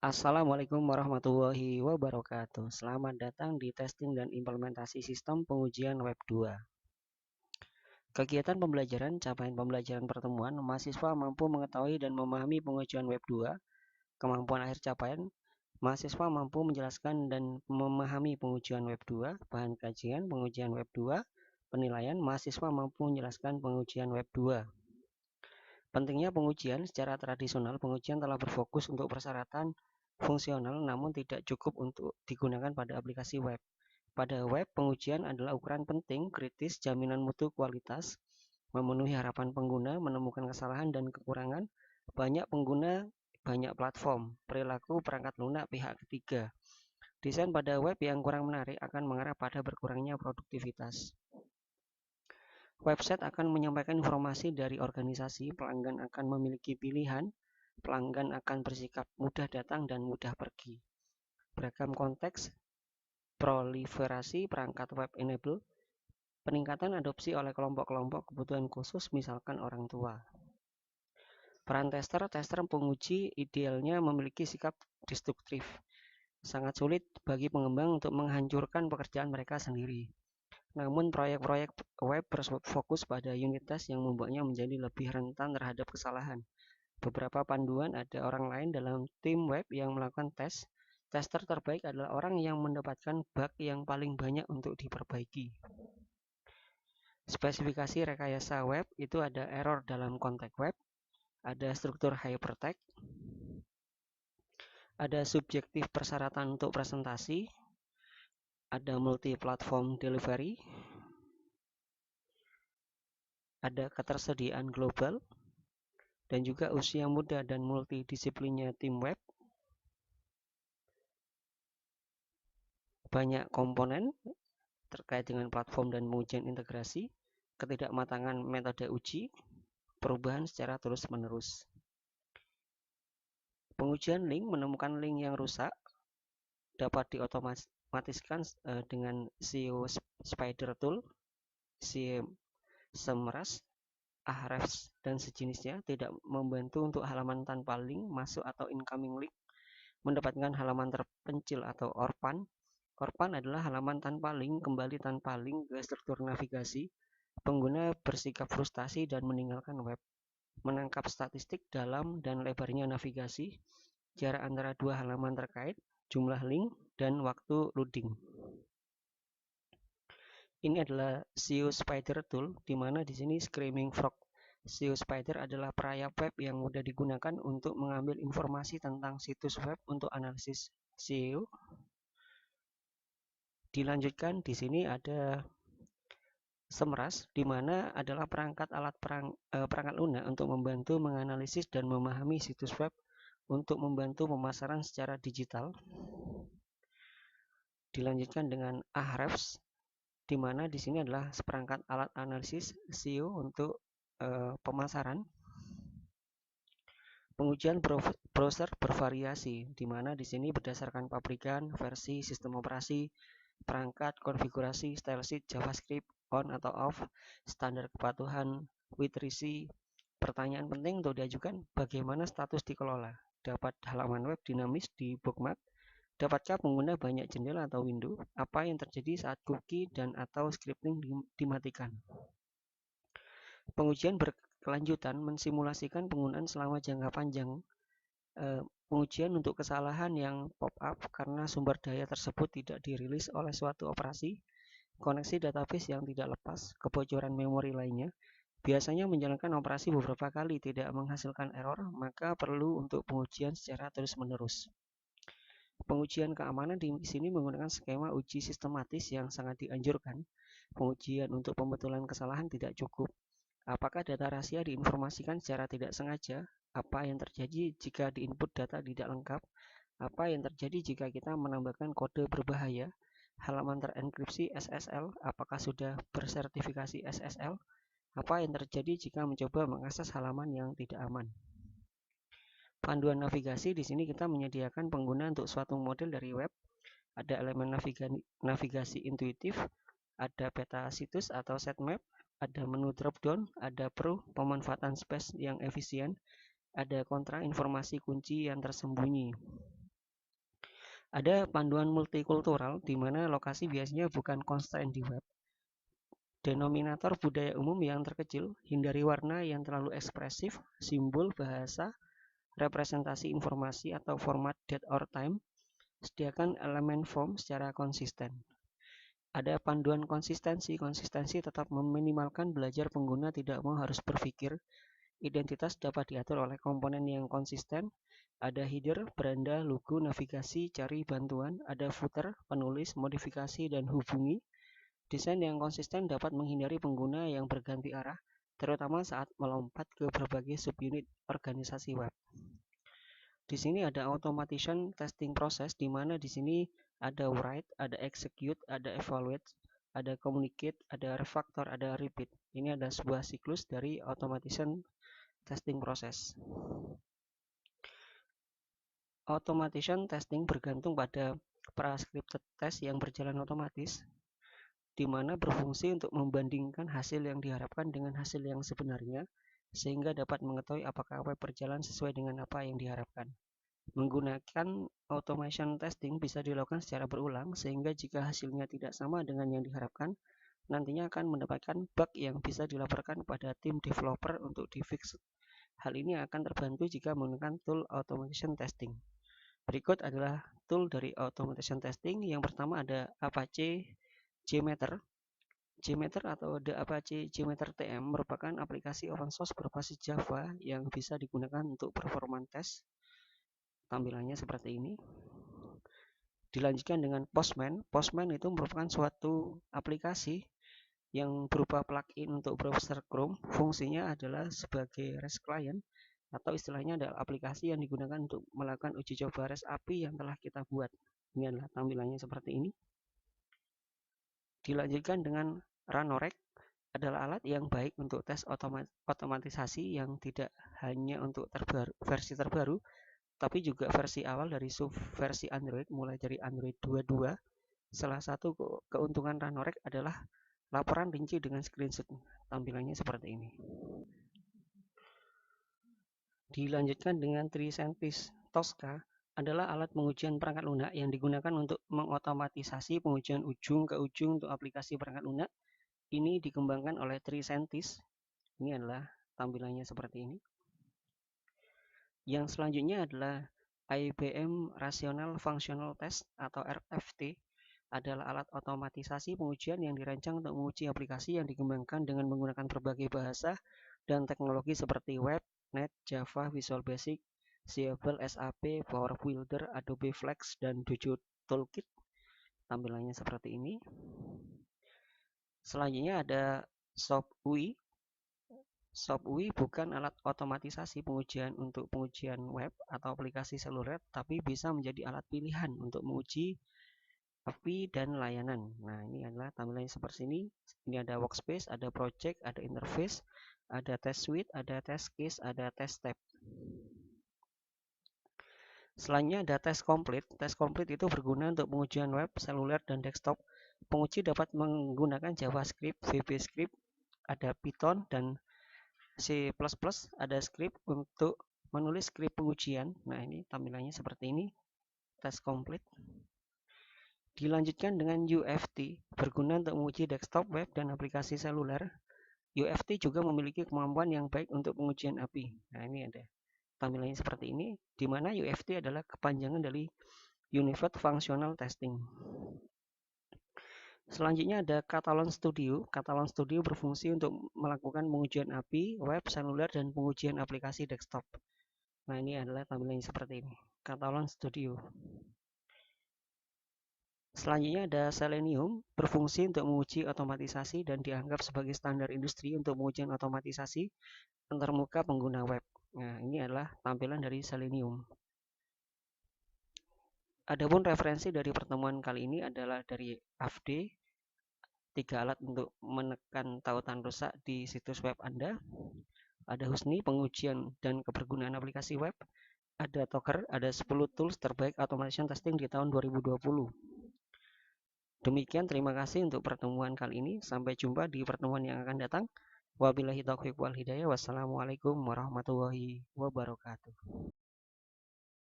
Assalamualaikum warahmatullahi wabarakatuh. Selamat datang di testing dan implementasi sistem pengujian Web 2. Kegiatan pembelajaran, capaian pembelajaran pertemuan, mahasiswa mampu mengetahui dan memahami pengujian Web 2. Kemampuan akhir capaian, mahasiswa mampu menjelaskan dan memahami pengujian Web 2. Bahan kajian, pengujian Web 2. Penilaian, mahasiswa mampu menjelaskan pengujian Web 2. Pentingnya pengujian, secara tradisional pengujian telah berfokus untuk persyaratan fungsional namun tidak cukup untuk digunakan pada aplikasi web. Pada web, pengujian adalah ukuran penting, kritis, jaminan mutu kualitas, memenuhi harapan pengguna, menemukan kesalahan dan kekurangan, banyak pengguna, banyak platform, perilaku perangkat lunak pihak ketiga. Desain pada web yang kurang menarik akan mengarah pada berkurangnya produktivitas. Website akan menyampaikan informasi dari organisasi, pelanggan akan memiliki pilihan, pelanggan akan bersikap mudah datang dan mudah pergi. Beragam konteks, proliferasi perangkat web enable, peningkatan adopsi oleh kelompok-kelompok kebutuhan khusus, misalkan orang tua. Peran tester penguji idealnya memiliki sikap destruktif. Sangat sulit bagi pengembang untuk menghancurkan pekerjaan mereka sendiri. Namun proyek-proyek web berfokus pada unit test yang membuatnya menjadi lebih rentan terhadap kesalahan. Beberapa panduan, ada orang lain dalam tim web yang melakukan tes. Tester terbaik adalah orang yang mendapatkan bug yang paling banyak untuk diperbaiki. Spesifikasi rekayasa web itu ada error dalam konteks web, ada struktur hypertext, ada subjektif persyaratan untuk presentasi, ada multi-platform delivery, ada ketersediaan global, dan juga usia muda dan multidisiplinnya tim web. Banyak komponen terkait dengan platform dan pengujian integrasi, ketidakmatangan metode uji, perubahan secara terus-menerus. Pengujian link, menemukan link yang rusak, dapat diotomatiskan dengan SEO Spider Tool, Semrush, Ahrefs, dan sejenisnya. Tidak membantu untuk halaman tanpa link, masuk atau incoming link, mendapatkan halaman terpencil atau orphan. Orphan adalah halaman tanpa link, kembali tanpa link ke struktur navigasi. Pengguna bersikap frustasi dan meninggalkan web. Menangkap statistik dalam dan lebarnya navigasi, jarak antara dua halaman terkait, jumlah link, dan waktu loading. Ini adalah SEO Spider Tool, di mana di sini Screaming Frog SEO Spider adalah perayap web yang mudah digunakan untuk mengambil informasi tentang situs web untuk analisis SEO. Dilanjutkan, di sini ada Semrush, di mana adalah perangkat lunak untuk membantu menganalisis dan memahami situs web untuk membantu pemasaran secara digital. Dilanjutkan dengan Ahrefs, di mana di sini adalah seperangkat alat analisis SEO untuk pemasaran. Pengujian browser bervariasi, di mana di sini berdasarkan pabrikan, versi, sistem operasi, perangkat, konfigurasi, style sheet, JavaScript, on atau off, standar kepatuhan, WYTRC. Pertanyaan penting untuk diajukan, bagaimana status dikelola? Dapat halaman web dinamis di bookmark? Dapatkah pengguna banyak jendela atau window? Apa yang terjadi saat cookie dan atau scripting dimatikan? Pengujian berkelanjutan mensimulasikan penggunaan selama jangka panjang. Pengujian untuk kesalahan yang pop-up karena sumber daya tersebut tidak dirilis oleh suatu operasi, koneksi database yang tidak lepas, kebocoran memori lainnya. Biasanya menjalankan operasi beberapa kali tidak menghasilkan error, maka perlu untuk pengujian secara terus-menerus. Pengujian keamanan di sini menggunakan skema uji sistematis yang sangat dianjurkan. Pengujian untuk pembetulan kesalahan tidak cukup. Apakah data rahasia diinformasikan secara tidak sengaja? Apa yang terjadi jika diinput data tidak lengkap? Apa yang terjadi jika kita menambahkan kode berbahaya? Halaman terenkripsi SSL, apakah sudah bersertifikasi SSL? Apa yang terjadi jika mencoba mengakses halaman yang tidak aman? Panduan navigasi, di sini kita menyediakan pengguna untuk suatu model dari web. Ada elemen navigasi intuitif, ada peta situs atau sitemap, ada menu drop-down, ada pro, pemanfaatan space yang efisien, ada kontra, informasi kunci yang tersembunyi. Ada panduan multikultural di mana lokasi biasanya bukan constraint di web. Denominator budaya umum yang terkecil, hindari warna yang terlalu ekspresif, simbol, bahasa, representasi informasi atau format date or time. Sediakan elemen form secara konsisten. Ada panduan konsistensi. Konsistensi tetap meminimalkan belajar pengguna tidak mau harus berpikir. Identitas dapat diatur oleh komponen yang konsisten. Ada header, beranda, logo, navigasi, cari bantuan. Ada footer, penulis, modifikasi, dan hubungi. Desain yang konsisten dapat menghindari pengguna yang berganti arah, terutama saat melompat ke berbagai subunit organisasi web. Di sini ada automation testing proses, di mana di sini ada write, ada execute, ada evaluate, ada communicate, ada refactor, ada repeat. Ini ada sebuah siklus dari automation testing proses. Automation testing bergantung pada prescripted test yang berjalan otomatis, di mana berfungsi untuk membandingkan hasil yang diharapkan dengan hasil yang sebenarnya, sehingga dapat mengetahui apakah web berjalan sesuai dengan apa yang diharapkan. Menggunakan automation testing bisa dilakukan secara berulang, sehingga jika hasilnya tidak sama dengan yang diharapkan, nantinya akan mendapatkan bug yang bisa dilaporkan pada tim developer untuk di-fix. Hal ini akan terbantu jika menggunakan tool automation testing. Berikut adalah tool dari automation testing. Yang pertama ada Apache JMeter. JMeter atau The Apache JMeter TM merupakan aplikasi open source berbasis Java yang bisa digunakan untuk performance test. Tampilannya seperti ini. Dilanjutkan dengan Postman. Postman itu merupakan suatu aplikasi yang berupa plugin untuk browser Chrome. Fungsinya adalah sebagai REST client, atau istilahnya adalah aplikasi yang digunakan untuk melakukan uji coba REST API yang telah kita buat. Ini adalah tampilannya seperti ini. Dilanjutkan dengan Ranorex, adalah alat yang baik untuk tes otomatisasi yang tidak hanya untuk versi terbaru, tapi juga versi awal dari versi Android mulai dari Android 22. Salah satu keuntungan Ranorex adalah laporan rinci dengan screenshot. Tampilannya seperti ini. Dilanjutkan dengan Tricentis Tosca, adalah alat pengujian perangkat lunak yang digunakan untuk mengotomatisasi pengujian ujung ke ujung untuk aplikasi perangkat lunak. Ini dikembangkan oleh Tricentis. Ini adalah tampilannya seperti ini. Yang selanjutnya adalah IBM Rational Functional Test atau RFT, adalah alat otomatisasi pengujian yang dirancang untuk menguji aplikasi yang dikembangkan dengan menggunakan berbagai bahasa dan teknologi seperti web, net, Java, Visual Basic, Seable, SAP, Power Builder, Adobe Flex, dan Dojo Toolkit. Tampilannya seperti ini. Selanjutnya ada SoapUI. SoapUI bukan alat otomatisasi pengujian untuk pengujian web atau aplikasi seluler, tapi bisa menjadi alat pilihan untuk menguji API dan layanan. Nah, ini adalah tampilannya seperti ini. Ini ada workspace, ada project, ada interface, ada test suite, ada test case, ada test tab. Selanjutnya ada test complete. Test complete itu berguna untuk pengujian web, seluler, dan desktop. Penguji dapat menggunakan JavaScript, VBScript, ada Python, dan C++, ada script untuk menulis script pengujian. Nah, ini tampilannya seperti ini, test complete. Dilanjutkan dengan UFT, berguna untuk menguji desktop, web, dan aplikasi seluler. UFT juga memiliki kemampuan yang baik untuk pengujian API. Nah, ini ada tampilannya seperti ini, di mana UFT adalah kepanjangan dari Unified Functional Testing. Selanjutnya ada Catalan Studio. Catalan Studio berfungsi untuk melakukan pengujian API, web, seluler, dan pengujian aplikasi desktop. Nah, ini adalah tampilannya seperti ini, Catalan Studio. Selanjutnya ada Selenium, berfungsi untuk menguji otomatisasi dan dianggap sebagai standar industri untuk pengujian otomatisasi antarmuka pengguna web. Nah, ini adalah tampilan dari Selenium. Adapun referensi dari pertemuan kali ini adalah dari AFD, 3 alat untuk menekan tautan rusak di situs web Anda. Ada Husni, pengujian dan kebergunaan aplikasi web. Ada Toker, ada 10 tools terbaik automation testing di tahun 2020. Demikian, terima kasih untuk pertemuan kali ini. Sampai jumpa di pertemuan yang akan datang. Wabillahi taufiq wal hidayah. Wassalamualaikum warahmatullahi wabarakatuh.